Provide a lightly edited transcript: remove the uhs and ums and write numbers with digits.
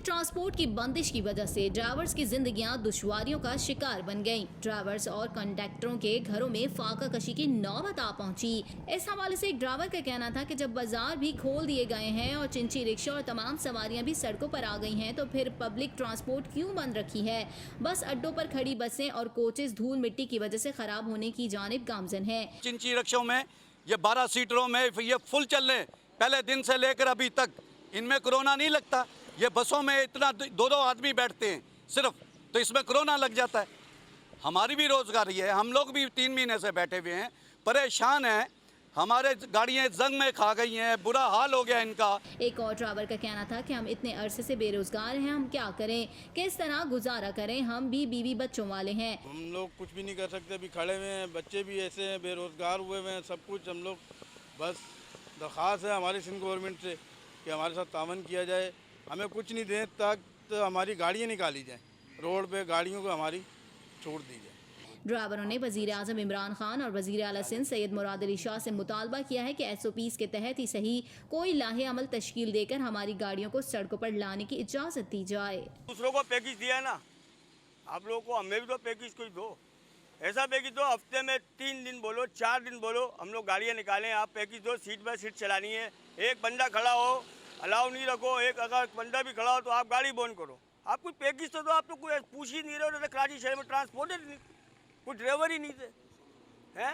Transport की बंदिश की वजह से ड्राइवर्स की जिंदगियां दुश्वारियों का शिकार बन गईं। ड्राइवर्स और कंडक्टरों के घरों में फाका कशी की नौबत आ पहुंची। इस हवाले से एक ड्राइवर का कहना था कि जब बाजार भी खोल दिए गए हैं और चिंची रिक्शा और तमाम सवारियां भी सड़कों पर आ गई हैं तो फिर पब्लिक ट्रांसपोर्ट क्यों बंद रखी है। बस अड्डों पर खड़ी बसें और कोचेस धूल मिट्टी की वजह से खराब होने की जानिब गामजन है। चिंची रिक्शों में ये 12 सीटरों में ये फुल चल रहे, पहले दिन से लेकर अभी तक इनमें कोरोना नहीं लगता। ये बसों में इतना दो आदमी बैठते हैं सिर्फ, तो इसमें कोरोना लग जाता है। हमारी भी रोजगारी है, हम लोग भी 3 महीने से बैठे हुए हैं, परेशान हैं। हमारे गाड़ियाँ जंग में खा गई हैं, बुरा हाल हो गया इनका। एक और ड्राइवर का कहना था कि हम इतने अरसे से बेरोजगार हैं, हम क्या करें, किस तरह गुजारा करें, हम भी बीवी बच्चों वाले हैं। हम लोग कुछ भी नहीं कर सकते, अभी खड़े हुए हैं, बच्चे भी ऐसे हैं, बेरोजगार हुए हुए हैं, सब कुछ। हम लोग बस दरख्वास्त है हमारी सिंध गवर्नमेंट से कि हमारे साथ तावन किया जाए, हमें कुछ नहीं दें तक तो हमारी गाड़ियाँ निकाली जाएँ, रोड पे गाड़ियों को हमारी छोड़ दी जाए। ड्राइवरों ने वजीर आजम इमरान खान और वजीर आला सिंध सैयद मुराद अली शाह से मुतालबा किया है कि SOPs के तहत ही सही कोई लाहे अमल तश्कील देकर हमारी गाड़ियों को सड़कों पर लाने की इजाज़त दी जाए। दूसरों को पैकेज दिया है ना, आप लोगों को, हमें भी तो पैकेज कोई दो। ऐसा पैकेज दो, हफ्ते में 3 दिन बोलो, 4 दिन बोलो, हम लोग गाड़ियाँ निकालें, आप पैकेज दो, सीट बाय सीट चलानी है। एक बंदा खड़ा हो, अलाउ नहीं रखो, एक अगर बंदा भी खड़ा हो तो आप गाड़ी बंद करो। आप कोई पैकेज तो दो, आप तो कोई पूछ ही नहीं रहे हो। कराची शहर में ट्रांसपोर्ट कुछ ड्राइवर ही नहीं थे, हैं।